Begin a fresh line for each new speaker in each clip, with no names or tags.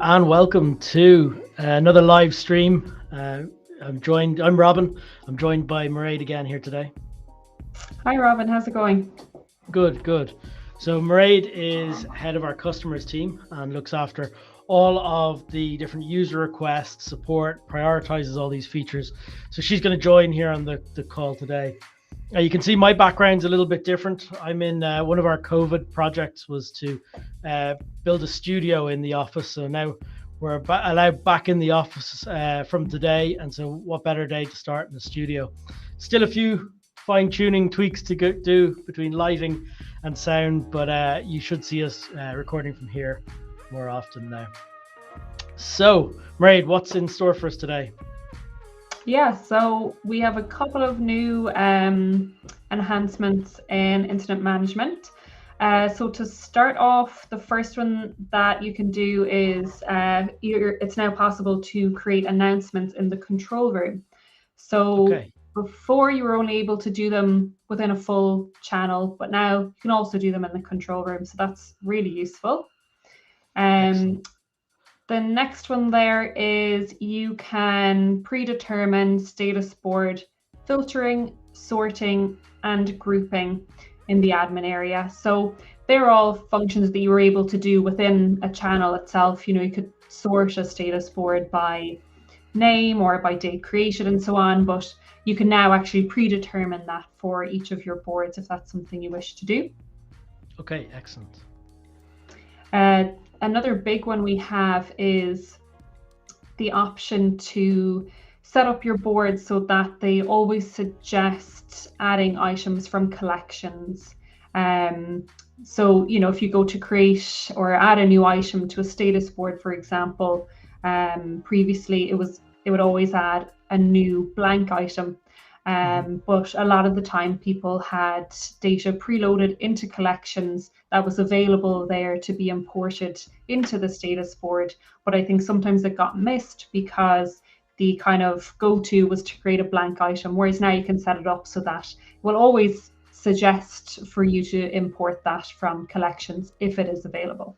And welcome to another live stream. I'm Robin. I'm joined by Mairéad again here today.
Hi, Robin. How's it going?
Good. So Mairéad is head of our customers team and looks after all of the different user requests, support, prioritizes all these features. So she's going to join here on the call today. You can see my background's a little bit different. I'm in one of our COVID projects was to build a studio in the office. So now we're allowed back in the office from today. And so what better day to start in the studio? Still a few fine tuning tweaks to do between lighting and sound, but you should see us recording from here more often now. So Mairéad, what's in store for us today?
Yeah, so we have a couple of new enhancements in incident management. So to start off, the first one that you can do is it's now possible to create announcements in the control room. So before you were only able to do them within a full channel, but now you can also do them in the control room. So that's really useful. The next one there is you can predetermine status board filtering, sorting, and grouping in the admin area. So they're all functions that you were able to do within a channel itself. You know, you could sort a status board by name or by date created and so on, but you can now actually predetermine that for each of your boards if that's something you wish to do.
Okay, excellent.
Another big one we have is the option to set up your boards so that they always suggest adding items from collections. So, you know, if you go to create or add a new item to a status board, for example, previously it would always add a new blank item. But a lot of the time people had data preloaded into collections that was available there to be imported into the status board. But I think sometimes it got missed because the kind of go-to was to create a blank item, whereas now you can set it up so that it will always suggest for you to import that from collections if it is available.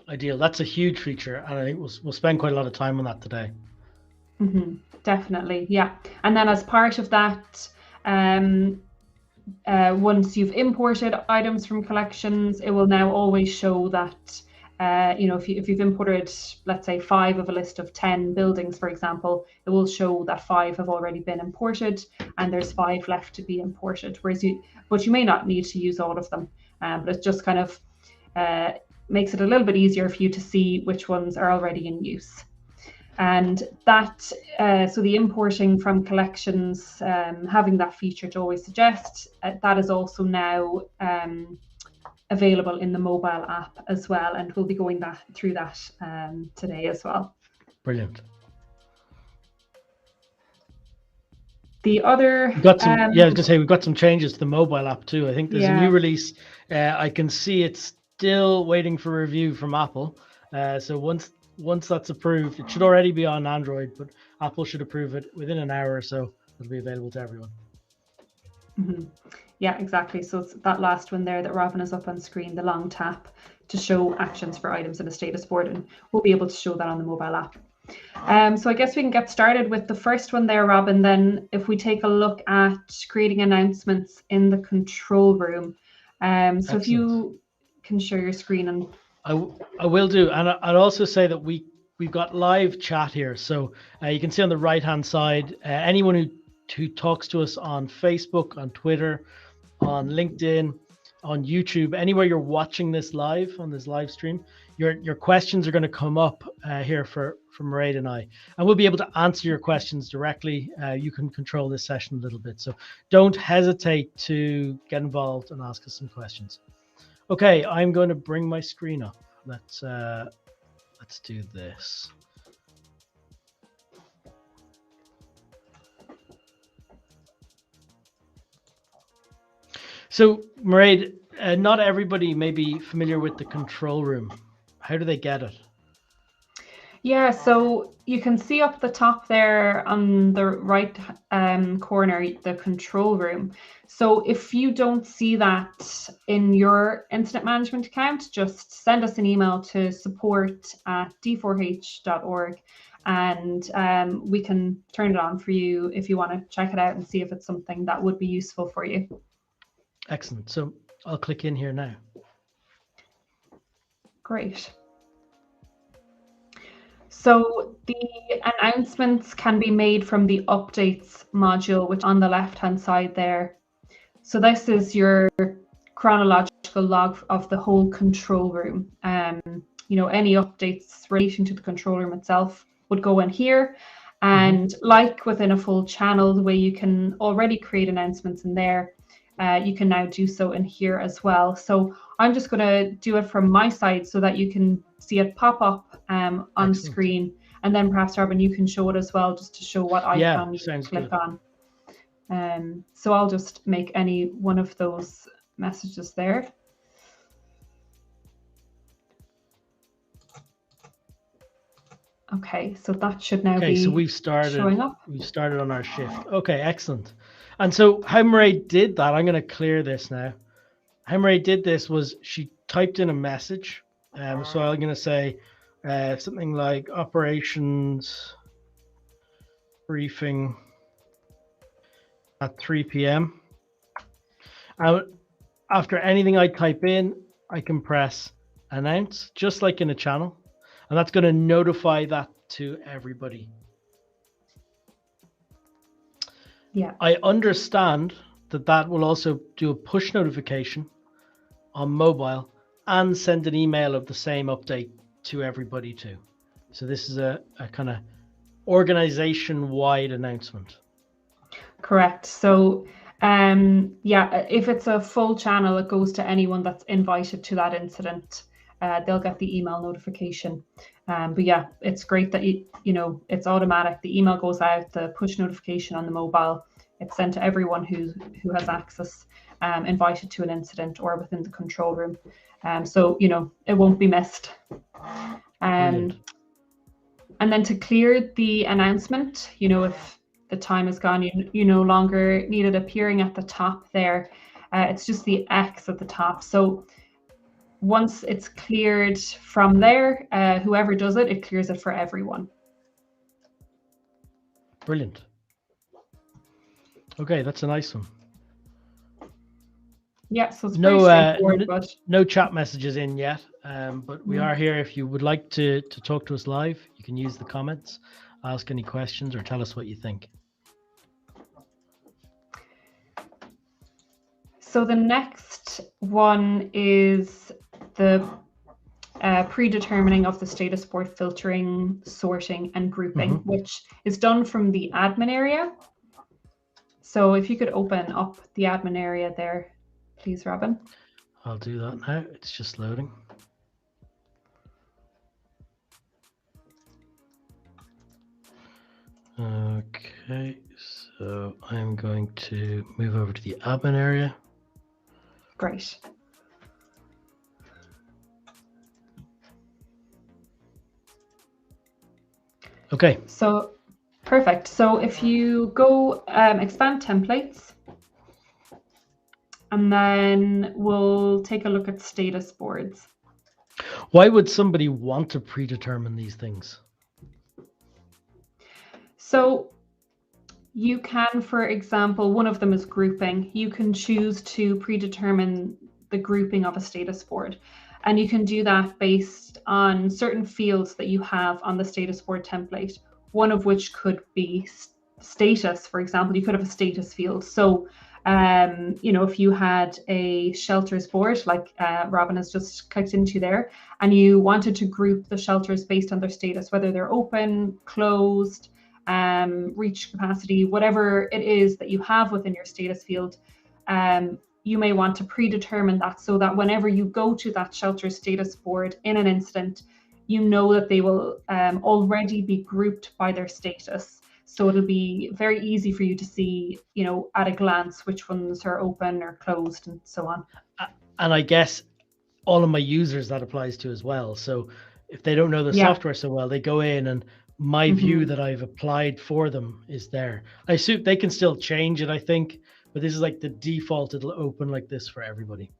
Ideal. That's a huge feature, and I think we'll spend quite a lot of time on that today.
Definitely, yeah. And then as part of that, once you've imported items from collections, it will now always show that, you know, if you've imported, let's say 5 of a list of 10 buildings, for example, it will show that 5 have already been imported and there's 5 left to be imported. But you may not need to use all of them, but it just kind of makes it a little bit easier for you to see which ones are already in use. And that, so the importing from collections, having that feature to always suggest, that is also now available in the mobile app as well. And we'll be going through that today as well.
Brilliant.
The other...
I was going to say, we've got some changes to the mobile app too. I think there's a new release. I can see it's still waiting for review from Apple. So once that's approved, it should already be on Android, but Apple should approve it within an hour or so. It'll be available to everyone.
Yeah, exactly. So it's that last one there that Robin is up on screen, the long tap to show actions for items in a status board, and we'll be able to show that on the mobile app. So I guess we can get started with the first one there, Robin. Then if we take a look at creating announcements in the control room. So excellent. If you can share your screen and...
I will do, and I'd also say that we've got live chat here, so you can see on the right hand side anyone who talks to us on Facebook, on Twitter, on LinkedIn, on YouTube, anywhere you're watching this live on this live stream, your questions are going to come up here for Mairéad and I, and we'll be able to answer your questions directly. You can control this session a little bit, so don't hesitate to get involved and ask us some questions. Okay, I'm going to bring my screen up. Let's do this. So, Mairéad, not everybody may be familiar with the control room. How do they get it?
Yeah, so you can see up the top there on the right corner, the control room. So if you don't see that in your incident management account, just send us an email to support@d4h.org, and we can turn it on for you if you want to check it out and see if it's something that would be useful for you.
Excellent. So I'll click in here now.
Great. So the announcements can be made from the updates module, which on the left-hand side there. So this is your chronological log of the whole control room. Any updates relating to the control room itself would go in here. And like within a full channel, the way you can already create announcements in there, you can now do so in here as well. So I'm just going to do it from my side so that you can see it pop up on
Excellent.
screen. And then perhaps, Robin, you can show it as well, just to show what icon you click on. So I'll just make any one of those messages there. Okay, so that should now be
so we've started
showing up.
We've started on our shift. Okay, excellent. And so how Mairéad did that, I'm going to clear this now. How Mairéad did this was she typed in a message. So I'm going to say something like operations briefing at 3 p.m. After anything I type in, I can press announce, just like in a channel. And that's going to notify that to everybody.
Yeah.
I understand that will also do a push notification on mobile and send an email of the same update to everybody too. So this is a kind of organization-wide announcement.
Correct. So if it's a full channel, it goes to anyone that's invited to that incident. They'll get the email notification. But yeah, it's great that it's automatic. The email goes out, the push notification on the mobile. It's sent to everyone who has access, invited to an incident or within the control room. So it won't be missed. And then to clear the announcement, if the time is gone, you no longer need it appearing at the top there. It's just the X at the top. So once it's cleared from there, whoever does it, it clears it for everyone.
Brilliant. Okay, that's a nice one.
Yeah, so it's pretty straightforward. But
no chat messages in yet, but we are here. If you would like to talk to us live, you can use the comments, ask any questions, or tell us what you think.
So the next one is the predetermining of the status board filtering, sorting, and grouping, which is done from the admin area. So if you could open up the admin area there, please, Robin.
I'll do that now. It's just loading. Okay, so I'm going to move over to the admin area.
Great.
Okay.
So perfect. So if you go expand templates, and then we'll take a look at status boards.
Why would somebody want to predetermine these things?
So you can, for example, one of them is grouping. You can choose to predetermine the grouping of a status board. And you can do that based on certain fields that you have on the status board template, one of which could be status, for example. You could have a status field. So, if you had a shelters board, like Robin has just clicked into there, and you wanted to group the shelters based on their status, whether they're open, closed, reach capacity, whatever it is that you have within your status field, you may want to predetermine that so that whenever you go to that shelter status board in an incident, you know that they will already be grouped by their status. So it'll be very easy for you to see, at a glance, which ones are open or closed and so on.
And I guess all of my users that applies to as well. So if they don't know the
Yeah.
software so well, they go in and my view that I've applied for them is there. I assume they can still change it, I think, but this is like the default. It'll open like this for everybody.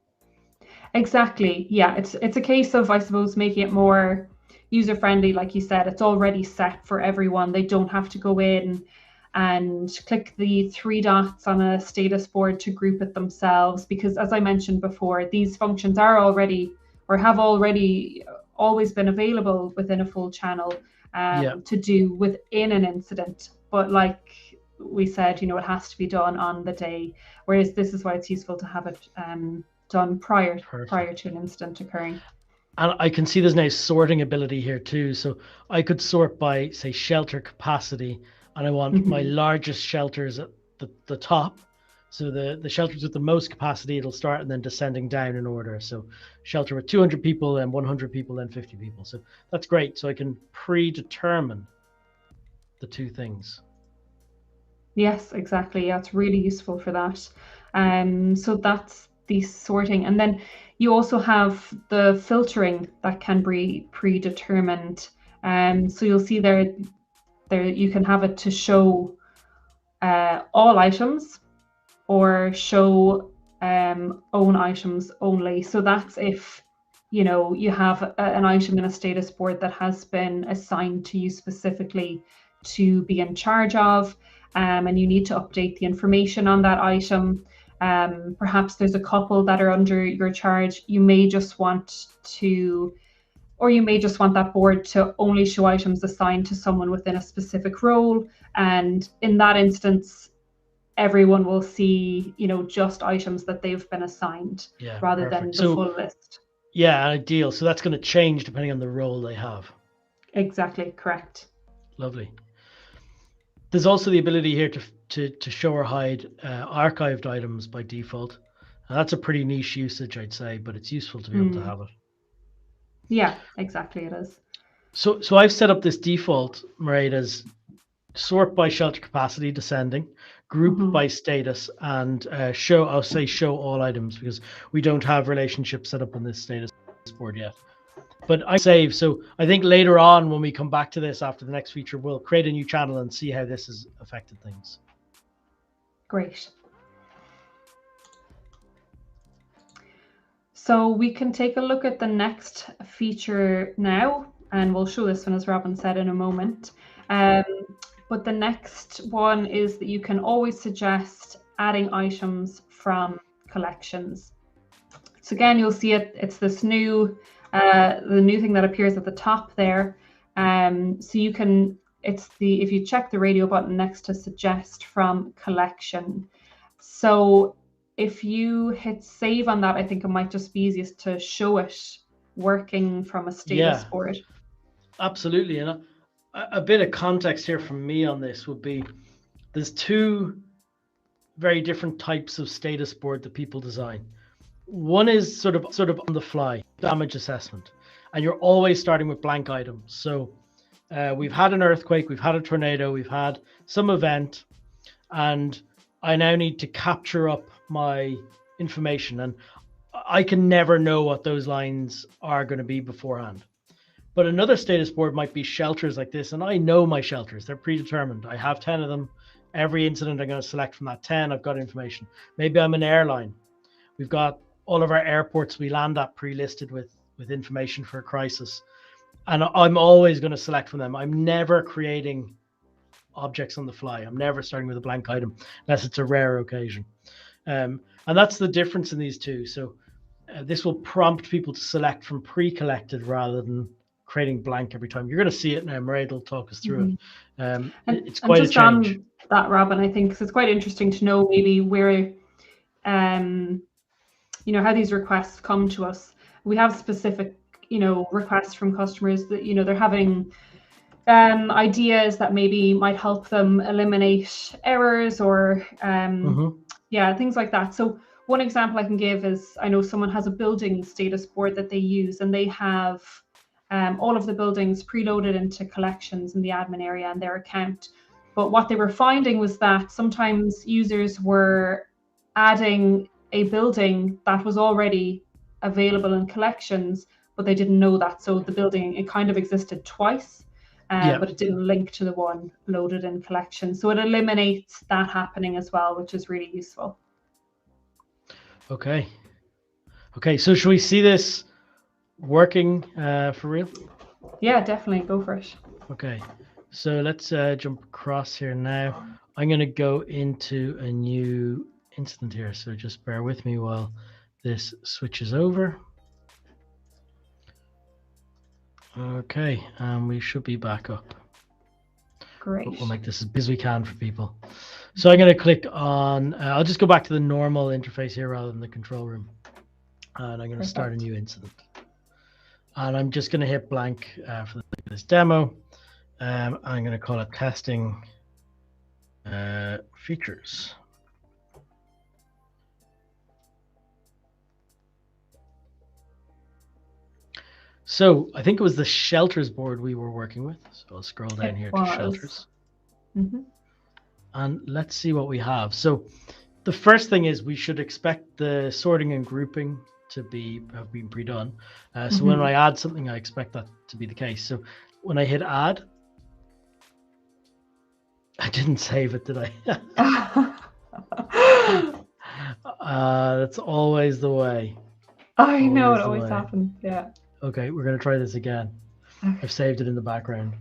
Exactly. Yeah, it's a case of, I suppose, making it more user friendly. Like you said, it's already set for everyone. They don't have to go in and click the 3 dots on a status board to group it themselves, because as I mentioned before, these functions are already, or have already always been available within a full channel to do within an incident. But like we said, it has to be done on the day, whereas this is why it's useful to have it done prior to an incident occurring.
And I can see there's now sorting ability here too. So I could sort by, say, shelter capacity, and I want my largest shelters at the top. So the shelters with the most capacity, it'll start and then descending down in order. So shelter with 200 people, then 100 people, then 50 people. So that's great. So I can predetermine the two things.
Yes, exactly. Yeah, it's really useful for that. So that's the sorting. And then you also have the filtering that can be predetermined. So you'll see there you can have it to show all items or show own items only. So that's if you have an item in a status board that has been assigned to you specifically to be in charge of, and you need to update the information on that item. Perhaps there's a couple that are under your charge. You may just want that board to only show items assigned to someone within a specific role. And in that instance, everyone will see, just items that they've been assigned rather than the full list.
Yeah, ideal. So that's going to change depending on the role they have.
Exactly, correct.
Lovely. There's also the ability here to show or hide archived items by default. Now, that's a pretty niche usage, I'd say, but it's useful to be able to have it.
Yeah, exactly, it is.
So I've set up this default, Mairéad, as sort by shelter capacity descending, group by status, and show all items, because we don't have relationships set up on this status board yet. But I save. So I think later on, when we come back to this after the next feature, we'll create a new channel and see how this has affected things.
Great. So we can take a look at the next feature now, and we'll show this one, as Robin said, in a moment. But the next one is that you can always suggest adding items from collections. So again, you'll see it's this new, the new thing that appears at the top there. So you can, if you check the radio button next to suggest from collection. So if you hit save on that, I think it might just be easiest to show it working from a status board.
Absolutely. And a bit of context here from me on this would be, there's two very different types of status board that people design. One is sort of on the fly damage assessment, and you're always starting with blank items. So we've had an earthquake, we've had a tornado, we've had some event, and I now need to capture up my information, and I can never know what those lines are going to be beforehand. But another status board might be shelters like this, and I know my shelters, they're predetermined. I have 10 of them. Every incident I'm going to select from that 10, I've got information. Maybe I'm an airline. We've got all of our airports we land at pre-listed with information for a crisis. And I'm always going to select from them. I'm never creating objects on the fly. I'm never starting with a blank item unless it's a rare occasion. And that's the difference in these two. So this will prompt people to select from pre-collected rather than creating blank every time. You're going to see it now. Mairéad will talk us through it. It's quite a change.
On that, Robin, I think it's quite interesting to know maybe where, how these requests come to us. We have specific, requests from customers that, they're having ideas that maybe might help them eliminate errors or, things like that. So one example I can give is, I know someone has a building status board that they use, and they have all of the buildings preloaded into collections in the admin area and their account. But what they were finding was that sometimes users were adding a building that was already available in collections, but they didn't know that. So the building, it kind of existed twice, but it didn't link to the one loaded in collection. So it eliminates that happening as well, which is really useful.
Okay. Okay, so should we see this working for real?
Yeah, definitely. Go for it.
Okay, so let's jump across here now. I'm going to go into a new incident here, so just bear with me while this switches over. Okay, and we should be back up.
Great.
We'll make this as big as we can for people. So I'm going to click on, I'll just go back to the normal interface here rather than the control room. And I'm going to start a new incident. And I'm just going to hit blank for this demo. I'm going to call it testing features. So I think it was the shelters board we were working with. So I'll scroll down here to shelters. And let's see what we have. So the first thing is we should expect the sorting and grouping to have been pre-done. So when I add something, I expect that to be the case. So when I hit add, I didn't save it, did I? That's always the way.
I know, it always happens. Yeah.
Okay, we're going to try this again. I've saved it in the background.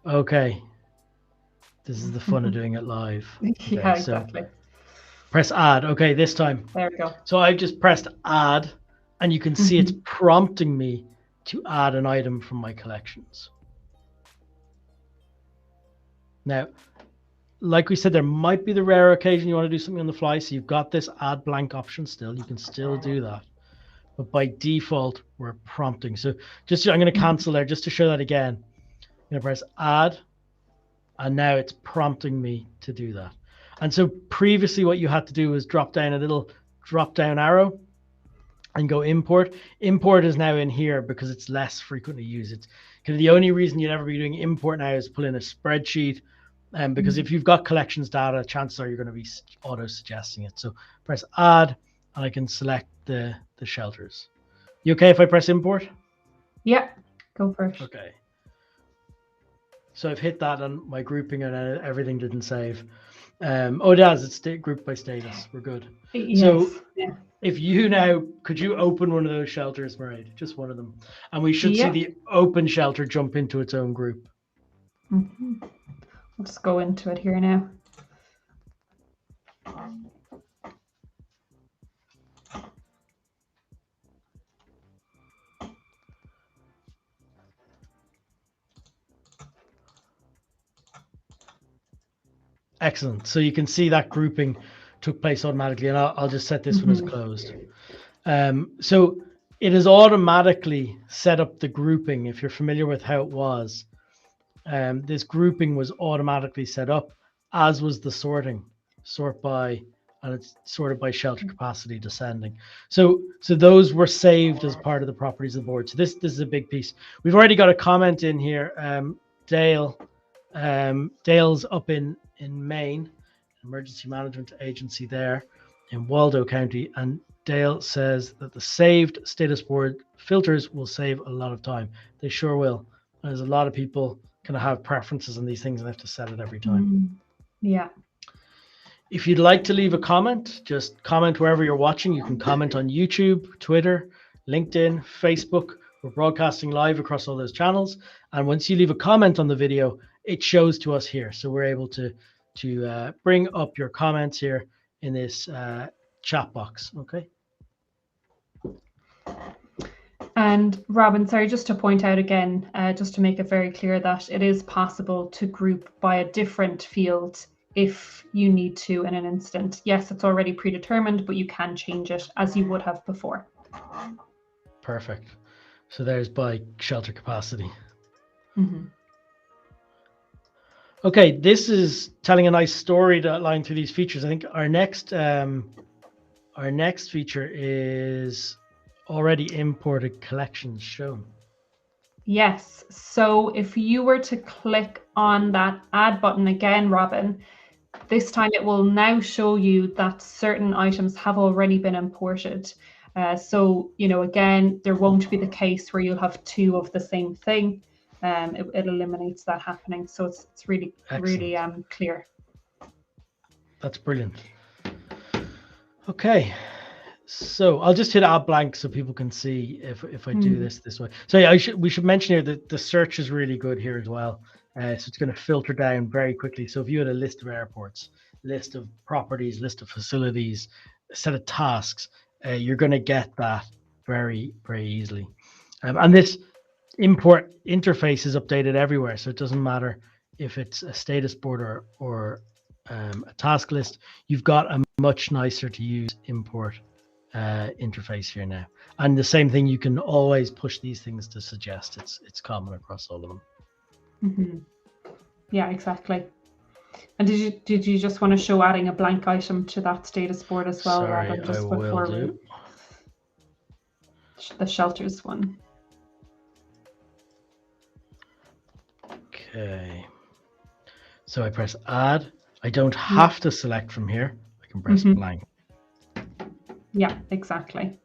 Okay. This is the fun of doing it live. Okay,
yeah, exactly.
So press add. Okay, this time.
There we go.
So I've just pressed add, and you can see it's prompting me to add an item from my collections. Now, like we said, there might be the rare occasion you want to do something on the fly, so you've got this add blank option still. You can still do that. But by default, we're prompting. So I'm going to cancel there just to show that again. I'm going to press add, and now it's prompting me to do that. And so previously what you had to do was drop down a little drop down arrow and go import. Import is now in here because it's less frequently used. It's kind of the only reason you'd ever be doing import now is pull in a spreadsheet. Because if you've got collections data, chances are you're going to be auto suggesting it. So press add, and I can select the shelters. You okay if I press import?
Yeah, go for it.
Okay. So I've hit that and my grouping and everything didn't save. Oh, it does. It's grouped by status. We're good.
Yes.
So if you now, could you open one of those shelters, Mairéad? Just one of them. And we should see the open shelter jump into its own group.
Let's go into it here now.
Excellent. So you can see that grouping took place automatically, and I'll just set this one as closed. So it has automatically set up the grouping. If you're familiar with how it was, this grouping was automatically set up, as was the sorting. Sort by, and it's sorted by shelter capacity descending. So those were saved as part of the properties of the board. So this is a big piece. We've already got a comment in here. Dale's up in Maine, emergency management agency there in Waldo County, and Dale says that the saved status board filters will save a lot of time. They sure will. There's a lot of people kind of have preferences on these things and have to set it every time.
Yeah.
If you'd like to leave a comment, just comment wherever you're watching. You can comment on YouTube, Twitter, LinkedIn, Facebook. We're broadcasting live across all those channels. And once you leave a comment on the video, it shows to us here. So we're able to bring up your comments here in this chat box. Okay.
And Robin, sorry, just to point out again, just to make it very clear that it is possible to group by a different field if you need to in an incident. Yes, it's already predetermined, but you can change it as you would have before.
Perfect. So there's by shelter capacity. Okay, this is telling a nice story to outline through these features. I think our next feature is already imported collections shown.
Yes. So if you were to click on that add button again, Robin, this time it will now show you that certain items have already been imported. So, again, there won't be the case where you'll have two of the same thing. It eliminates that happening. So it's really, really clear.
That's brilliant. Okay. So I'll just hit add blank so people can see if I do this way. So yeah, we should mention here that the search is really good here as well. So it's going to filter down very quickly. So if you had a list of airports, list of properties, list of facilities, a set of tasks, you're going to get that very, very easily. And this import interface is updated everywhere. So it doesn't matter if it's a status board or a task list. You've got a much nicer to use import interface here now, and the same thing, you can always push these things to suggest. It's common across all of them.
Yeah, exactly. And did you just want to show adding a blank item to that status board as well?
Sorry, I will do.
The shelters one.
Okay, so I press add. I don't have to select from here. I can press blank.
Yeah, exactly.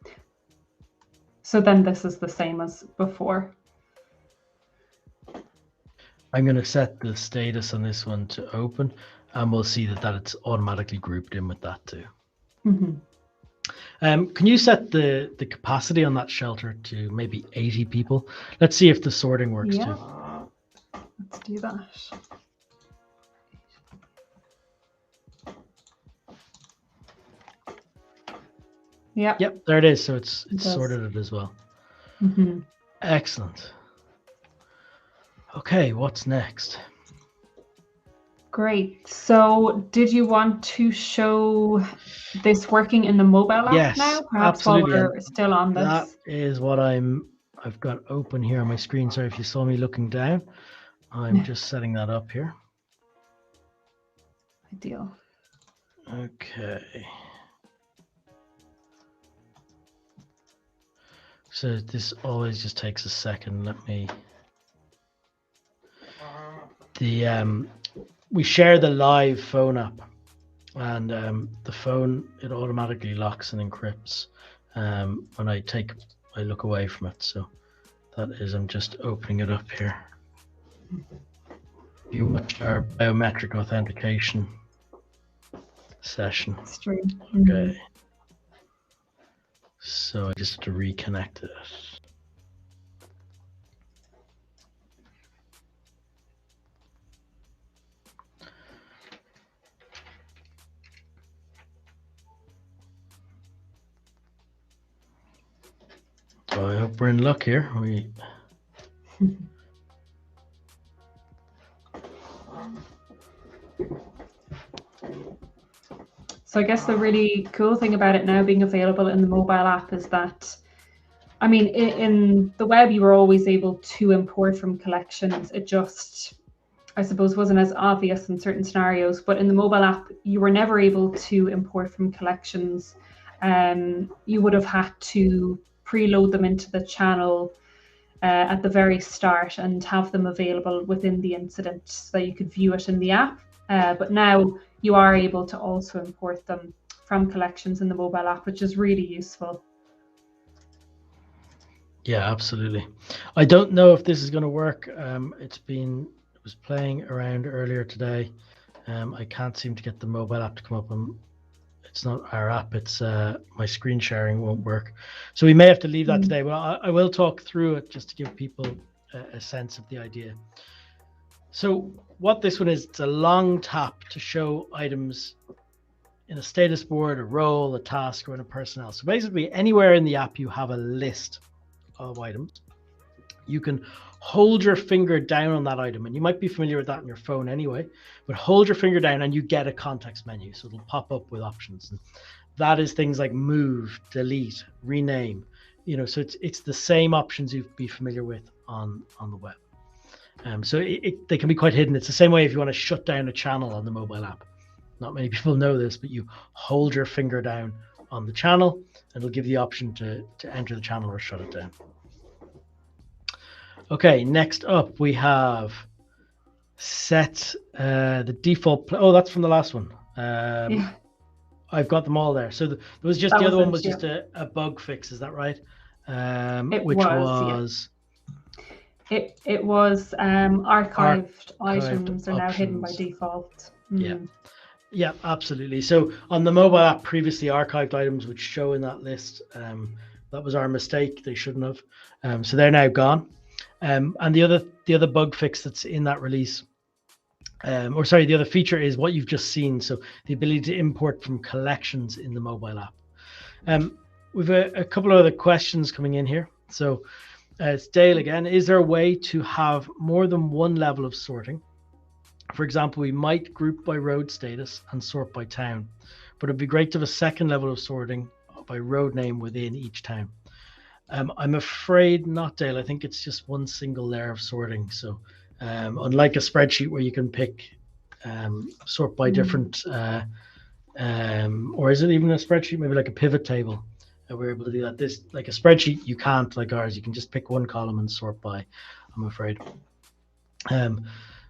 So then this is the same as before.
I'm going to set the status on this one to open, and we'll see that it's automatically grouped in with that too. Can you set the capacity on that shelter to maybe 80 people? Let's see if the sorting works too.
Let's do that. Yeah.
Yep, there it is. So it's sorted it as well. Excellent. Okay, what's next?
Great. So did you want to show this working in the mobile app now? Perhaps
absolutely.
While we're still on this.
That is what I've got open here on my screen. Sorry if you saw me looking down. I'm just setting that up here.
Ideal.
Okay. So this always just takes a second. Let me. We share the live phone app, and the phone, it automatically locks and encrypts when I look away from it. So that is, I'm just opening it up here. You watch our biometric authentication session.
Stream.
Okay. So I just have to reconnect it. So I hope we're in luck here.
So I guess the really cool thing about it now being available in the mobile app is that, I mean, in the web, you were always able to import from collections. It just, I suppose, wasn't as obvious in certain scenarios, but in the mobile app, you were never able to import from collections. You would have had to preload them into the channel at the very start and have them available within the incident so that you could view it in the app. But now you are able to also import them from collections in the mobile app, which is really useful.
Yeah, absolutely. I don't know if this is going to work. It was playing around earlier today. I can't seem to get the mobile app to come up. It's not our app. It's my screen sharing won't work. So we may have to leave that today. But I will talk through it just to give people a sense of the idea. So what this one is, it's a long tap to show items in a status board, a role, a task, or in a personnel. So basically anywhere in the app you have a list of items, you can hold your finger down on that item, and you might be familiar with that on your phone anyway, but hold your finger down and you get a context menu. So it'll pop up with options. And that is things like move, delete, rename, so it's the same options you'd be familiar with on the web. So they can be quite hidden. It's the same way if you want to shut down a channel on the mobile app. Not many people know this, but you hold your finger down on the channel and it'll give you the option to enter the channel or shut it down. Okay, next up we have set the default. Oh, that's from the last one. I've got them all there. So there was just
That
the other
was
one
it,
was
yeah.
just a bug fix. Is that right?
It
Which
was, yeah. It was archived items are now hidden by
options.
default.
Yeah, absolutely. So on the mobile app, previously archived items would show in that list. That was our mistake. They shouldn't have. So they're now gone. And the other bug fix that's in that release, the other feature is what you've just seen. So the ability to import from collections in the mobile app. We've a couple of other questions coming in here. So it's Dale again. Is there a way to have more than one level of sorting? For example, we might group by road status and sort by town, but it'd be great to have a second level of sorting by road name within each town. I'm afraid not, Dale. I think it's just one single layer of sorting. So unlike a spreadsheet where you can pick sort by different, or is it even a spreadsheet? Maybe like a pivot table. We're able to do that. This, like a spreadsheet, you can't, like ours. You can just pick one column and sort by, I'm afraid.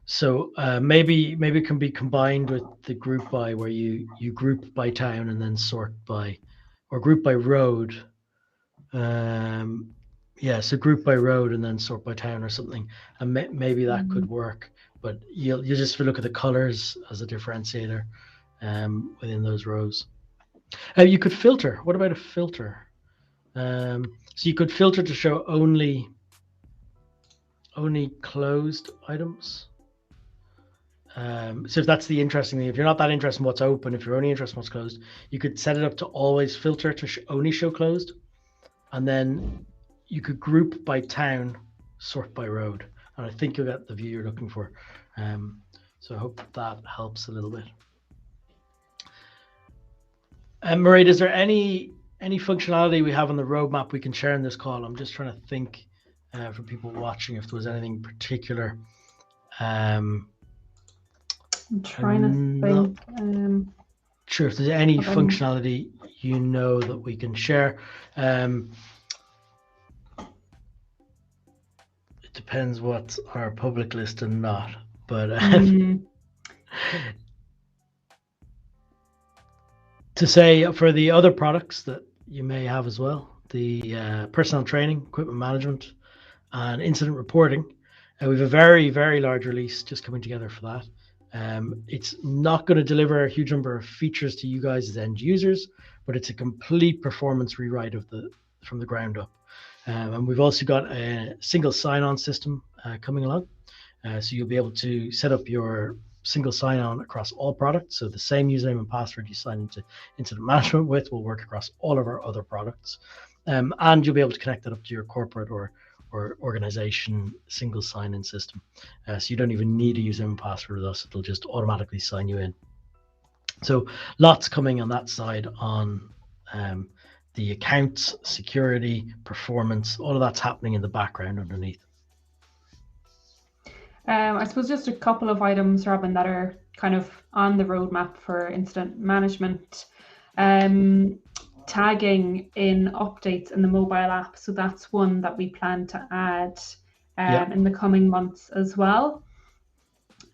So maybe it can be combined with the group by, where you group by town and then sort by, or group by road. So group by road and then sort by town or something, and maybe that could work. But you'll just look at the colors as a differentiator within those rows. You could filter. What about a filter? So you could filter to show only closed items. So if that's the interesting thing, if you're not that interested in what's open, if you're only interested in what's closed, you could set it up to always filter to only show closed, and then you could group by town, sort by road, and I think you'll get the view you're looking for. So I hope that helps a little bit. Mairéad, is there any functionality we have on the roadmap we can share in this call? I'm just trying to think for people watching if there was anything particular.
I'm trying to think.
Sure, if there's any functionality that we can share. It depends what's our public list and not, but to say for the other products that you may have as well, the personnel training, equipment management, and incident reporting, we have a very, very large release just coming together for that. It's not going to deliver a huge number of features to you guys as end users, but it's a complete performance rewrite from the ground up. And we've also got a single sign-on system coming along. So you'll be able to set up your single sign-on across all products. So the same username and password you sign into incident management with will work across all of our other products. And you'll be able to connect that up to your corporate or organization single sign-in system. So you don't even need a username and password with us. It'll just automatically sign you in. So lots coming on that side on the accounts, security, performance, all of that's happening in the background underneath.
I suppose just a couple of items, Robin, that are kind of on the roadmap for incident management. Tagging in updates in the mobile app. So that's one that we plan to add in the coming months as well.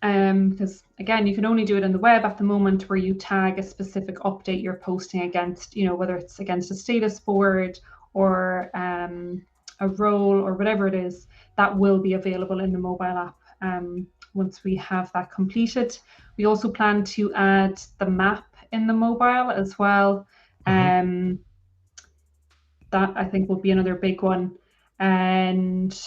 Because again, you can only do it in the web at the moment, where you tag a specific update you're posting against, whether it's against a status board or a role or whatever it is, that will be available in the mobile app once we have that completed. We also plan to add the map in the mobile as well. That I think will be another big one. And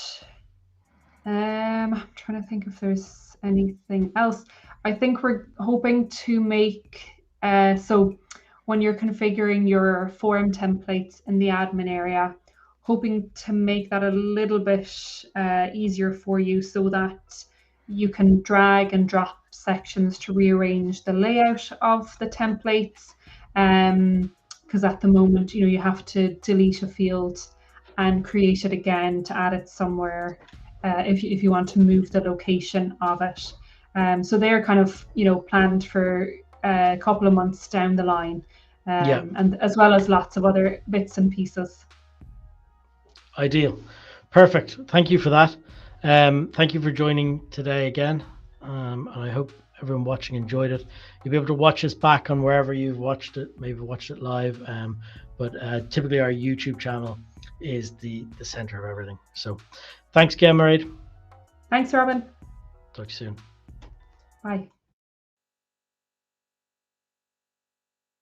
I'm trying to think if there's anything else. I think we're hoping to make, so when you're configuring your form templates in the admin area, hoping to make that a little bit easier for you so that you can drag and drop sections to rearrange the layout of the templates. Because at the moment, you have to delete a field and create it again to add it somewhere if you want to move the location of it. So they're kind of, planned for a couple of months down the line, and as well as lots of other bits and pieces.
Ideal. Perfect. Thank you for that. Thank you for joining today again. And I hope everyone watching enjoyed it. You'll be able to watch us back on wherever you've watched it, maybe watched it live. But typically our YouTube channel is the center of everything. So thanks again, Mairéad.
Thanks, Robin.
Talk to you soon.
Bye.